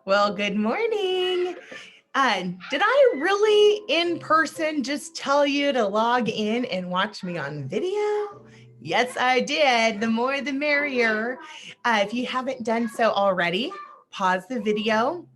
Well, good morning. Did I really in person just tell you to log in and watch me on video? Yes, I did. The more the merrier. If you haven't done so already, pause the video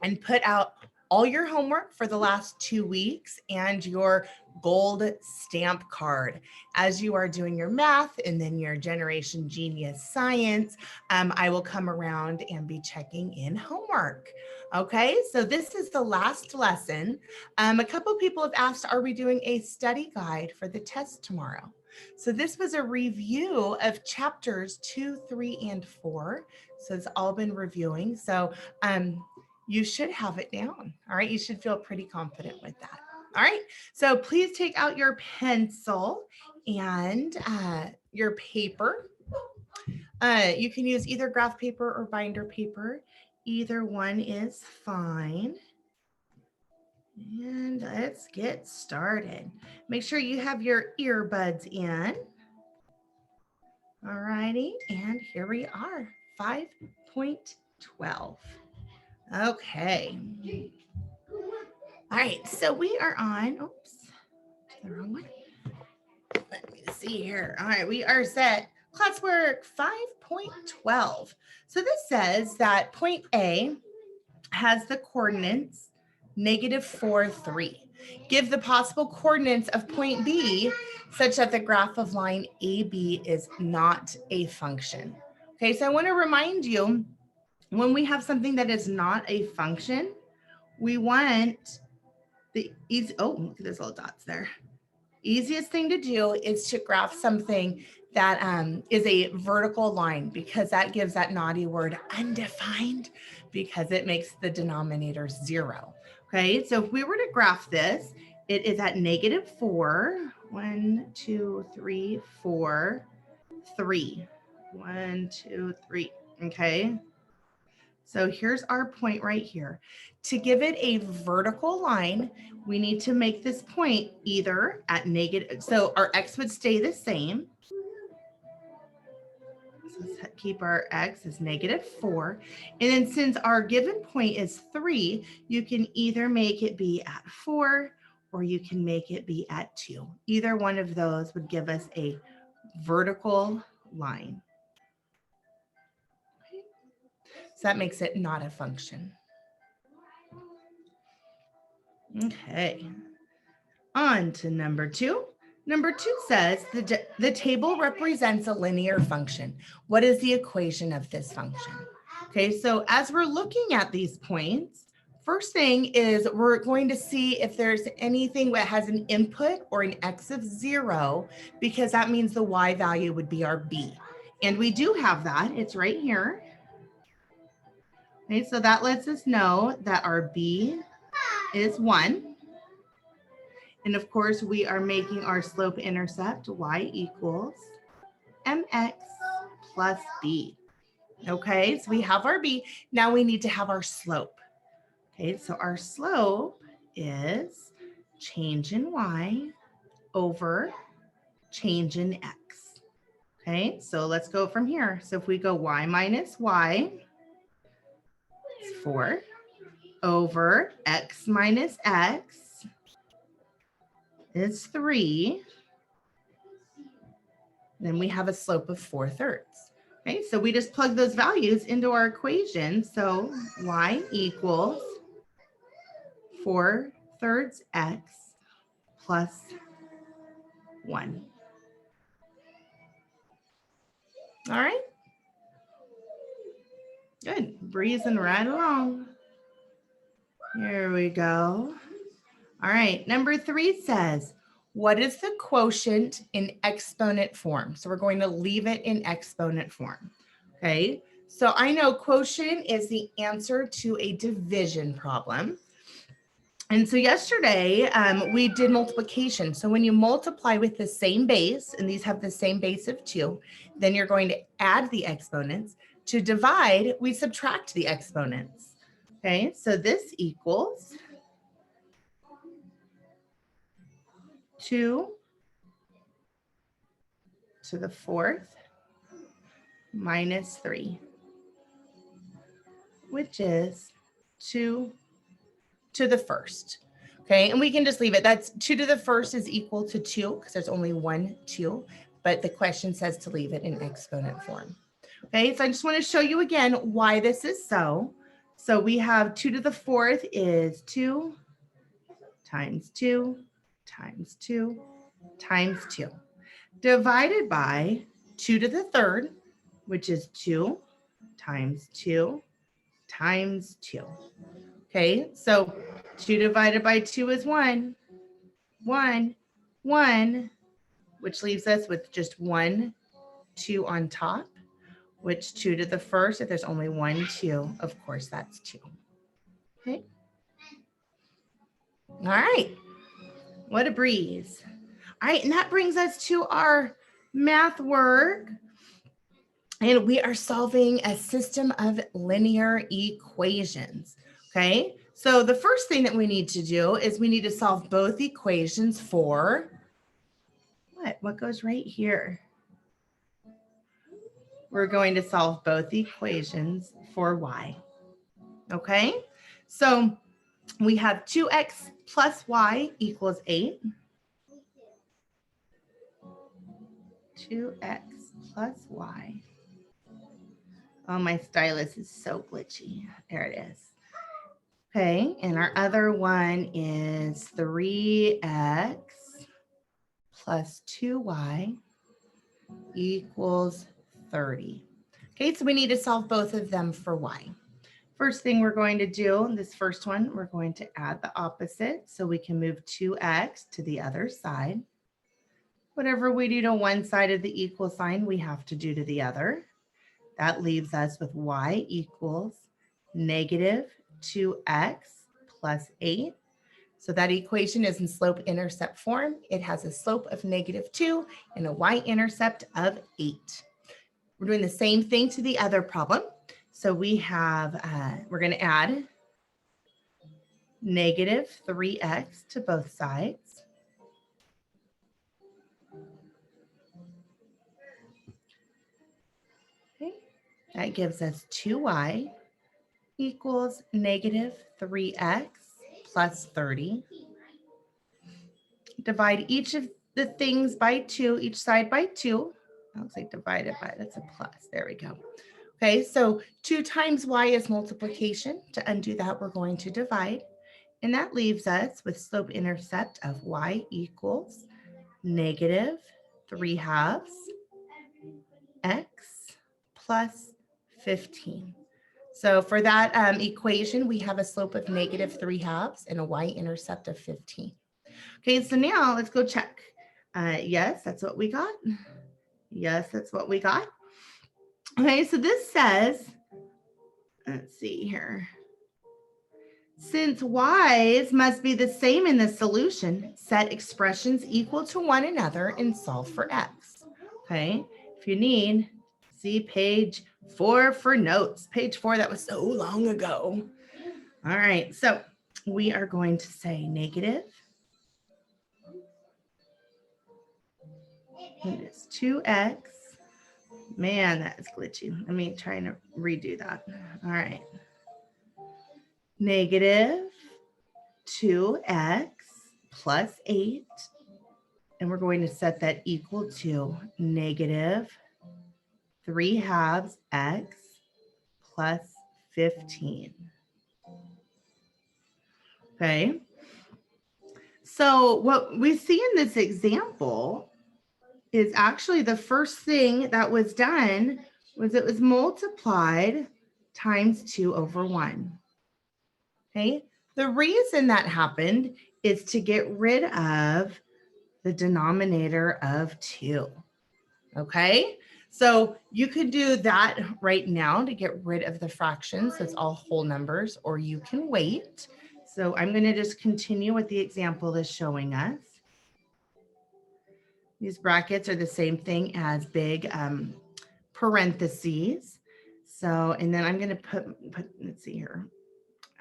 and put out all your homework for the last 2 weeks and your gold stamp card. As you are doing your math and then your Generation Genius science, I will come around and be checking in homework. Okay, so this is the last lesson. A couple people have asked, are we doing a study guide for the test tomorrow? So this was a review of chapters 2, 3, and 4. So it's all been reviewing. So you should have it down. All right, you should feel pretty confident with that. All right, so please take out your pencil and your paper. You can use either graph paper or binder paper. Either one is fine. And let's get started. Make sure you have your earbuds in. All righty, and here we are, 5.12. Okay. All right, so we are on, oops, the wrong one. Let me see here. All right, we are set. Classwork 5.12. So this says that point A has the coordinates -4, 3. Give the possible coordinates of point B such that the graph of line AB is not a function. Okay, so I want to remind you, when we have something that is not a function, we want the easy, oh, look at those little dots there. Easiest thing to do is to graph something that is a vertical line, because that gives that naughty word undefined, because it makes the denominator 0. Okay, so if we were to graph this, it is at -4. 1, 2, 3, 4, 3. 1, 2, 3. Okay. So here's our point right here. To give it a vertical line, we need to make this point either at negative, so our x would stay the same. So let's keep our x as -4. And then since our given point is 3, you can either make it be at 4 or you can make it be at 2. Either one of those would give us a vertical line. So that makes it not a function. Okay, on to number 2. Number 2 says the table represents a linear function. What is the equation of this function? Okay, so as we're looking at these points, first thing is we're going to see if there's anything that has an input or an x of 0, because that means the y value would be our b. And we do have that, it's right here. Okay, so that lets us know that our b is 1. And of course, we are making our slope intercept y equals mx plus b. Okay, so we have our b. Now we need to have our slope. Okay, so our slope is change in y over change in x. Okay, so let's go from here. So if we go y minus y, it's 4 over x minus x is 3. Then we have a slope of 4/3. Okay, so we just plug those values into our equation. So y equals 4/3 x plus 1. All right. Good, breezing right along. Here we go. All right, number 3 says, what is the quotient in exponent form? So we're going to leave it in exponent form. Okay, so I know quotient is the answer to a division problem. And so yesterday we did multiplication. So when you multiply with the same base, and these have the same base of 2, then you're going to add the exponents. To divide, we subtract the exponents. Okay, so this equals 2 to the 4th minus 3, which is 2 to the first. Okay, and we can just leave it. That's 2 to the first is equal to 2 because there's only 1 2, but the question says to leave it in exponent form. Okay, so I just want to show you again why this is so. So we have 2 to the fourth is 2 times 2 times 2 times 2, divided by 2 to the third, which is 2 times 2 times 2. Okay, so 2 divided by 2 is 1, 1, 1, which leaves us with just 1, 2 on top, which 2 to the first, if there's only 1, 2, of course that's 2. Okay. All right. What a breeze. All right, and that brings us to our math work. And we are solving a system of linear equations. Okay, so the first thing that we need to do is we need to solve both equations for what goes right here. We're going to solve both equations for y. Okay, so we have 2x plus y equals 8. 2x plus y. Oh, my stylus is so glitchy. There it is. Okay, and our other one is 3x plus 2y equals 30. Okay, so we need to solve both of them for y. First thing we're going to do, this first one, we're going to add the opposite so we can move 2x to the other side. Whatever we do to one side of the equal sign, we have to do to the other. That leaves us with y equals negative 2x plus 8. So that equation is in slope-intercept form. It has a slope of negative 2 and a y-intercept of 8. We're doing the same thing to the other problem. So we have, we're going to add negative 3x to both sides. Okay. That gives us 2y equals negative 3x plus 30. Divide each of the things by 2, each side by 2. That looks like divided by, that's a plus. There we go. Okay, so 2 times y is multiplication. To undo that, we're going to divide. And that leaves us with slope-intercept of y equals negative 3/2 x plus 15. So for that equation, we have a slope of negative 3/2 and a y-intercept of 15. Okay, so now let's go check. Yes, that's what we got. Yes, that's what we got. Okay, so this says, let's see here. Since y's must be the same in the solution, set expressions equal to one another and solve for x. Okay, if you need, see page 4 for notes. Page 4, that was so long ago. All right, so we are going to say negative. And it's 2x. Man, that is glitchy. Let me try to redo that. All right. Negative 2x plus 8. And we're going to set that equal to negative 3/2 x plus 15. Okay. So what we see in this example is actually the first thing that was done was it was multiplied times 2 over 1. Okay. The reason that happened is to get rid of the denominator of 2. Okay. So you could do that right now to get rid of the fractions. So it's all whole numbers, or you can wait. So I'm going to just continue with the example is showing us. These brackets are the same thing as big parentheses. So, and then I'm going to put, let's see here.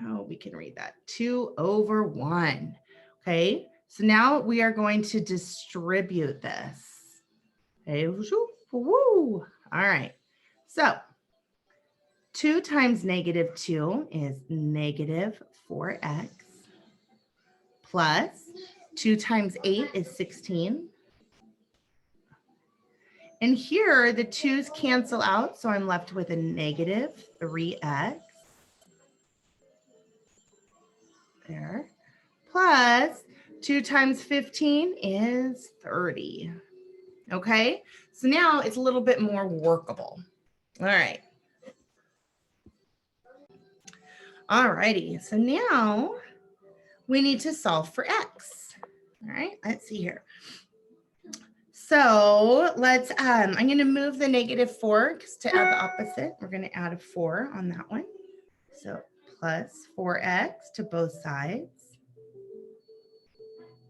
Oh, we can read that. 2 over 1. Okay. So now we are going to distribute this. Okay. Woo. All right. So 2 times negative 2 is negative 4x plus 2 times 8 is 16. And here the 2's cancel out, so I'm left with a negative 3x. There. Plus 2 times 15 is 30. Okay, so now it's a little bit more workable. All right. All righty, so now we need to solve for x. All right, let's see here. So let's, I'm going to move the negative 4 to add the opposite. We're going to add a 4 on that one. So plus 4x to both sides.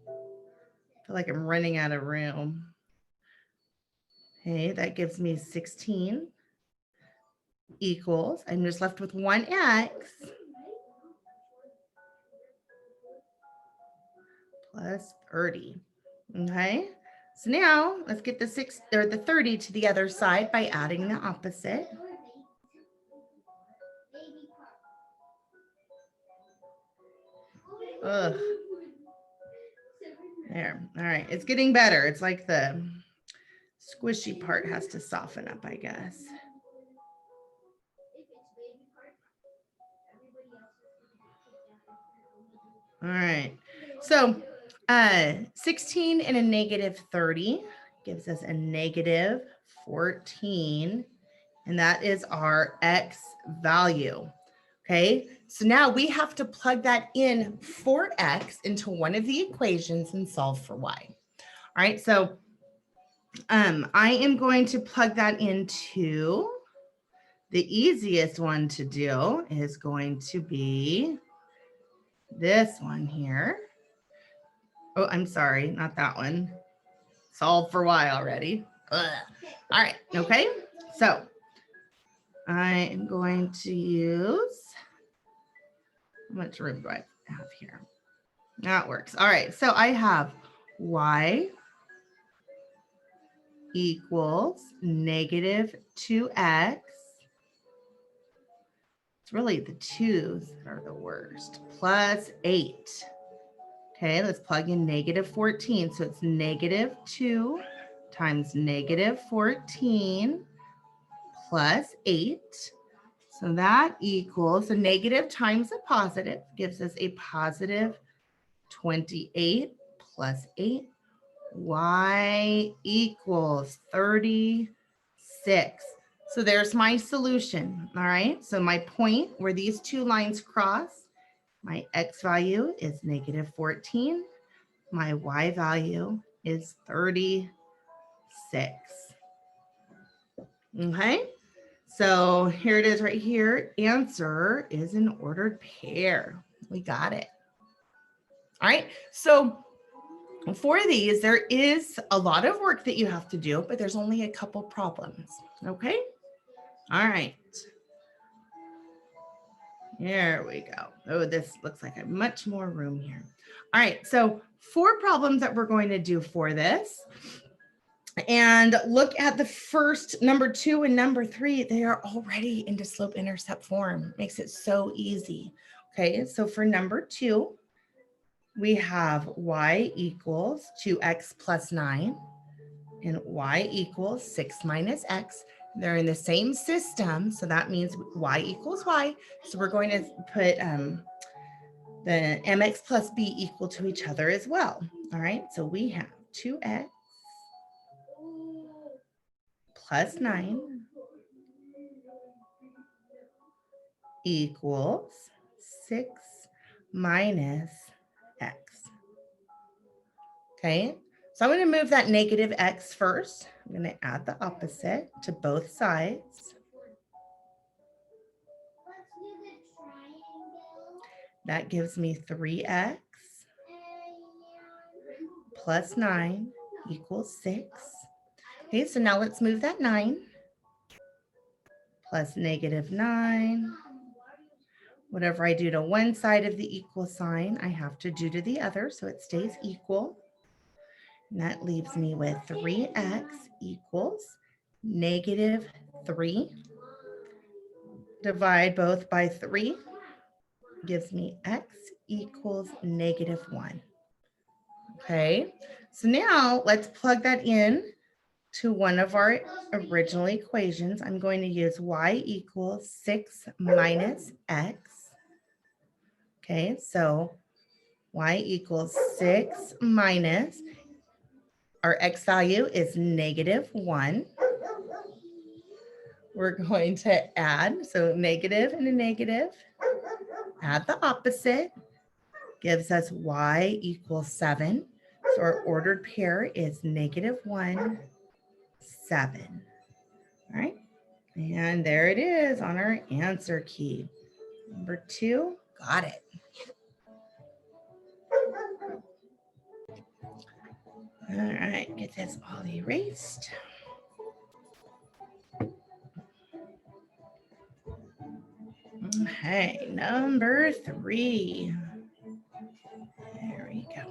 I feel like I'm running out of room. Okay, that gives me 16 equals, I'm just left with 1x plus 30. Okay, so now let's get the 30 to the other side by adding the opposite. Ugh. There. All right, it's getting better. It's like the squishy part has to soften up, I guess. All right, so 16 and a negative 30 gives us a negative 14, and that is our x value. Okay, so now we have to plug that in for x into one of the equations and solve for y. All right, so I am going to plug that into, the easiest one to do is going to be this one here. Oh, I'm sorry, not that one. Solve for y already. Ugh. All right, okay, so I am going to use, how much room do I have here? That works. All right, so I have y equals negative 2x. It's really the 2's that are the worst. Plus 8. Okay, let's plug in negative 14. So it's negative 2 times negative 14 plus 8. So that equals, a negative times a positive gives us a positive 28 plus 8. Y equals 36. So there's my solution. All right. So my point where these two lines cross, my x value is negative 14. My y value is 36. Okay. So here it is right here. Answer is an ordered pair. We got it. All right. So for these, there is a lot of work that you have to do, but there's only a couple problems. Okay. All right. Here we go. Oh, this looks like I have much more room here. All right. So 4 problems that we're going to do for this. And look at the first, number 2 and number 3, they are already into slope intercept form. Makes it so easy. Okay. So for number 2, we have y equals 2x plus 9 and y equals 6 minus x. They're in the same system, so that means y equals y. So we're going to put the mx plus b equal to each other as well. All right, so we have 2x plus 9 equals 6 minus x. Okay, so I'm going to move that negative x first. I'm going to add the opposite to both sides. That gives me 3x plus 9 equals 6. Okay, so now let's move that 9 plus negative 9. Whatever I do to one side of the equal sign, I have to do to the other, so it stays equal. And that leaves me with 3x equals negative 3 divide both by 3, gives me x equals -1. Okay, so now let's plug that in to one of our original equations. I'm going to use y equals 6 minus x. Okay, so y equals 6 minus, our x value is -1. We're going to add, so negative and a negative, add the opposite, gives us y equals 7. So our ordered pair is -1, 7. All right, and there it is on our answer key. Number 2, got it. All right, get this all erased. Okay, number 3. There we go.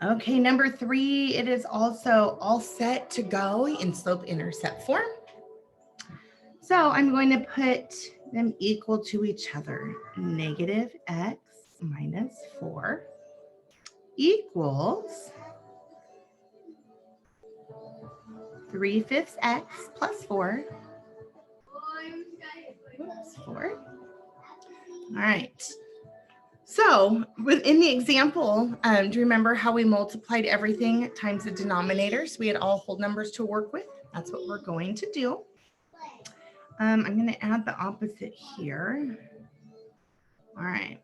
Okay, number 3, it is also all set to go in slope-intercept form. So I'm going to put them equal to each other. -x minus 4 equals 3/5 x plus 4. Oops, 4. All right. So within the example, do you remember how we multiplied everything times the denominator? So we had all whole numbers to work with. That's what we're going to do. I'm going to add the opposite here. All right.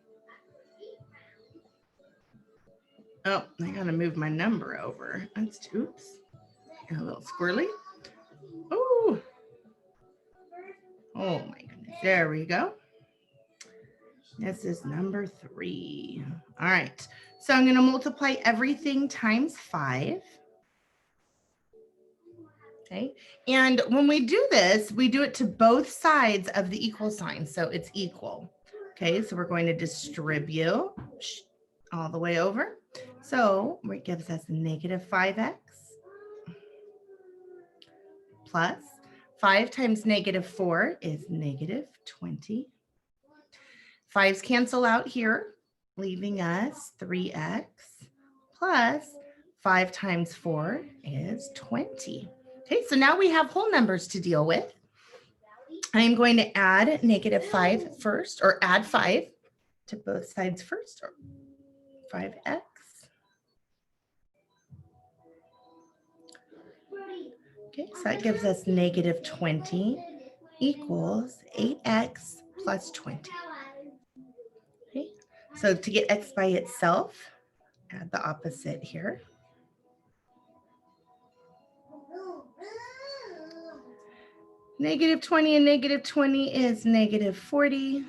Oh, I got to move my number over. That's, oops, a little squirrely. Oh, oh my goodness. There we go. This is number 3. All right. So I'm going to multiply everything times 5. Okay. And when we do this, we do it to both sides of the equal sign. So it's equal. Okay. So we're going to distribute all the way over. So it gives us -5x plus 5 times -4 is -20. 5's cancel out here, leaving us 3x plus 5 times 4 is 20. Okay, so now we have whole numbers to deal with. I'm going to add -5 first, or add 5 to both sides first, or 5x. Okay, so that gives us -20 equals 8x plus 20. Okay, so to get x by itself, add the opposite here. -20 and -20 is -40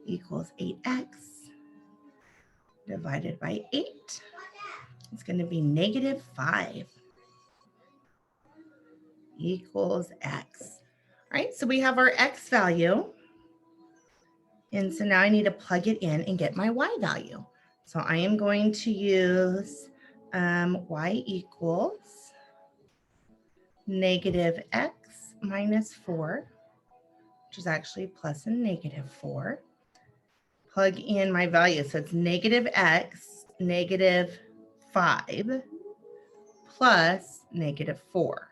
equals 8x divided by 8. It's going to be -5 equals x. All right, so we have our x value. And so now I need to plug it in and get my y value. So I am going to use y equals -x minus 4, which is actually plus a -4. Plug in my value. So it's -x, -5 plus -4.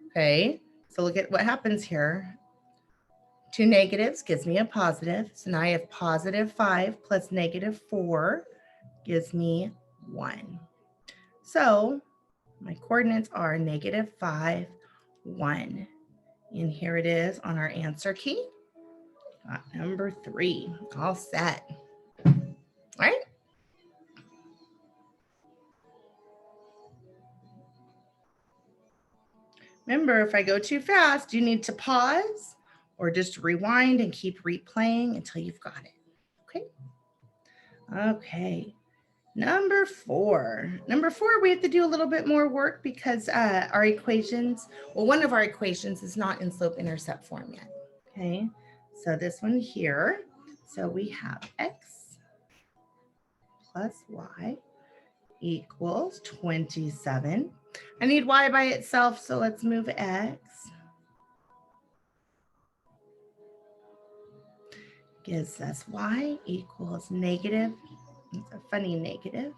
Okay, so look at what happens here. 2 negatives gives me a positive. So now I have +5 plus -4 gives me 1. So my coordinates are -5, 1. And here it is on our answer key. Got number 3, all set. All right. Remember, if I go too fast, you need to pause or just rewind and keep replaying until you've got it. Okay. Okay. Number 4, we have to do a little bit more work because our equations, well, one of our equations is not in slope-intercept form yet. Okay, so this one here, so we have x plus y equals 27. I need y by itself, so let's move x. gives us y equals negative, it's a funny negative,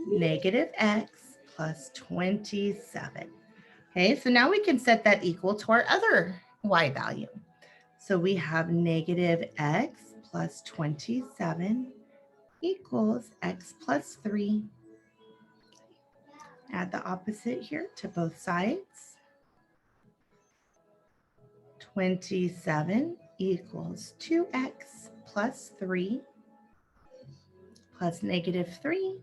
negative x plus 27. Okay, so now we can set that equal to our other y value. So we have negative x plus 27 equals x plus 3. Add the opposite here to both sides. 27 equals 2x plus 3 plus negative 3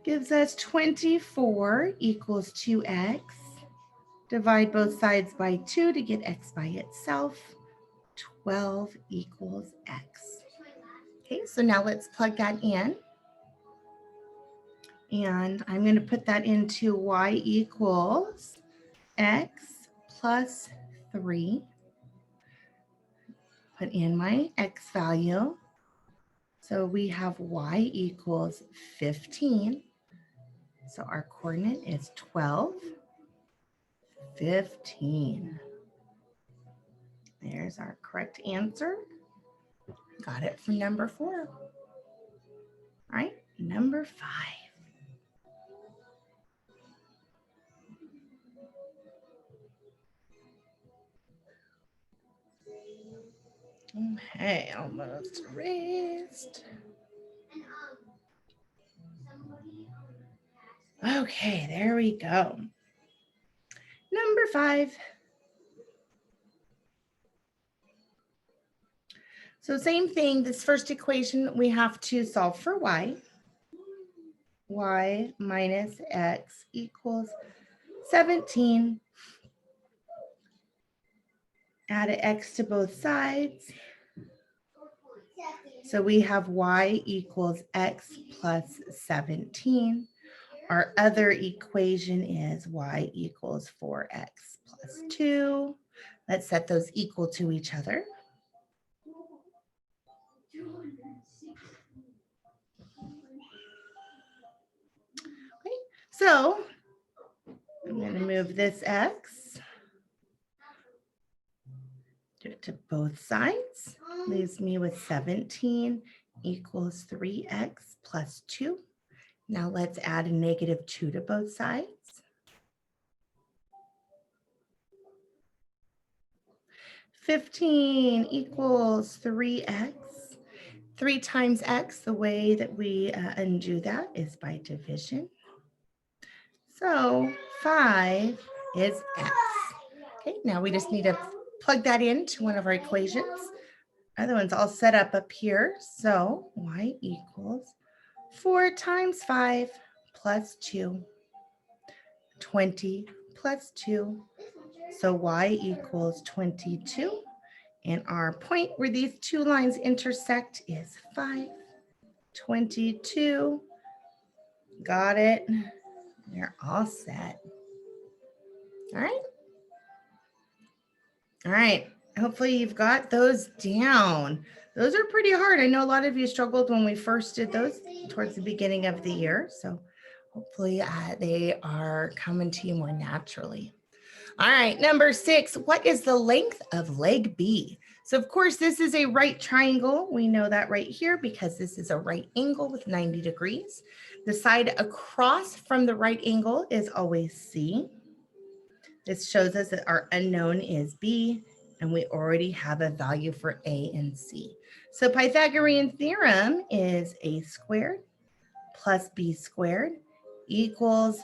gives us 24 equals 2x. Divide both sides by 2 to get x by itself. 12 equals x. Okay, so now let's plug that in. And I'm going to put that into y equals x plus 3. Put in my x value. So we have y equals 15. So our coordinate is 12, 15. There's our correct answer. Got it from number 4. All right, number 5. Okay, almost erased. Okay, there we go. Number 5. So same thing, this first equation, we have to solve for y. Y minus x equals 17. Add an x to both sides. So we have y equals x plus 17. Our other equation is y equals 4x plus 2. Let's set those equal to each other. Okay, so I'm going to move this x. Do it to both sides. Leaves me with 17 equals 3x plus 2. Now let's add a negative 2 to both sides. 15 equals 3x. 3 times x, the way that we undo that is by division. So 5 is x. Okay, now we just need to plug that into one of our equations. Other one's all set up here. So y equals 4 times 5 plus 2. 20 plus 2. So y equals 22. And our point where these two lines intersect is 5. 22. Got it. They're all set. All right. All right. Hopefully you've got those down. Those are pretty hard. I know a lot of you struggled when we first did those towards the beginning of the year. So hopefully they are coming to you more naturally. All right, number 6, what is the length of leg B? So of course, this is a right triangle. We know that right here because this is a right angle with 90 degrees. The side across from the right angle is always C. This shows us that our unknown is B, and we already have a value for A and C. So Pythagorean theorem is A squared plus B squared equals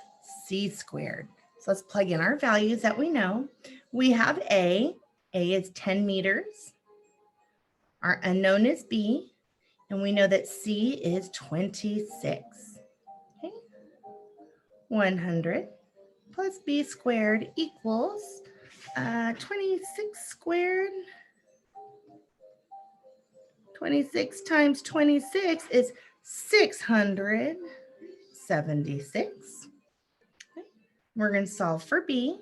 C squared. So let's plug in our values that we know. We have A is 10 meters. Our unknown is B, and we know that C is 26. Okay. 100 plus B squared equals 26 squared. 26 times 26 is 676. Okay. We're going to solve for B.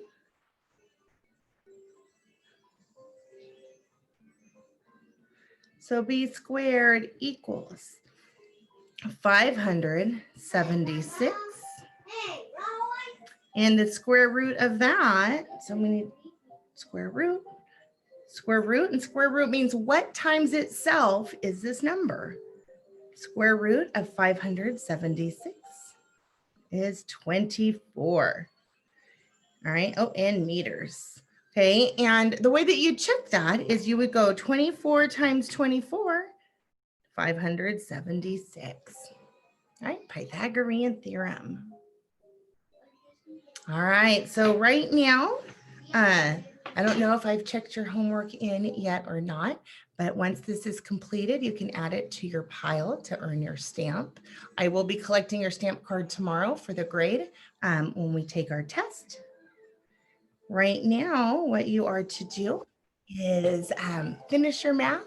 So B squared equals 576. And the square root of that, so we need square root, and square root means what times itself is this number? Square root of 576 is 24. All right, oh, in meters. Okay, and the way that you check that is you would go 24 times 24, 576. All right, Pythagorean theorem. All right, so right now, I don't know if I've checked your homework in yet or not, but once this is completed, you can add it to your pile to earn your stamp. I will be collecting your stamp card tomorrow for the grade when we take our test. Right now, what you are to do is finish your math.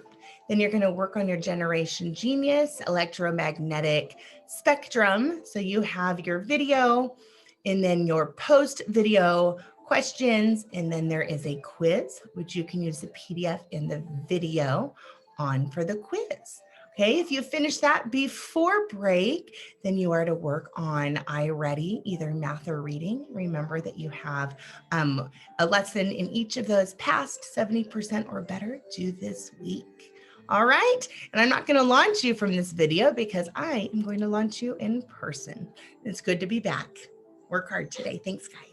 Then you're going to work on your generation genius, electromagnetic spectrum. So you have your video and then your post video questions. And then there is a quiz, which you can use the PDF in the video on for the quiz. Okay, if you finish that before break, then you are to work on iReady, either math or reading. Remember that you have a lesson in each of those past 70% or better due this week. All right, and I'm not going to launch you from this video because I am going to launch you in person. It's good to be back. Work hard today. Thanks, guys.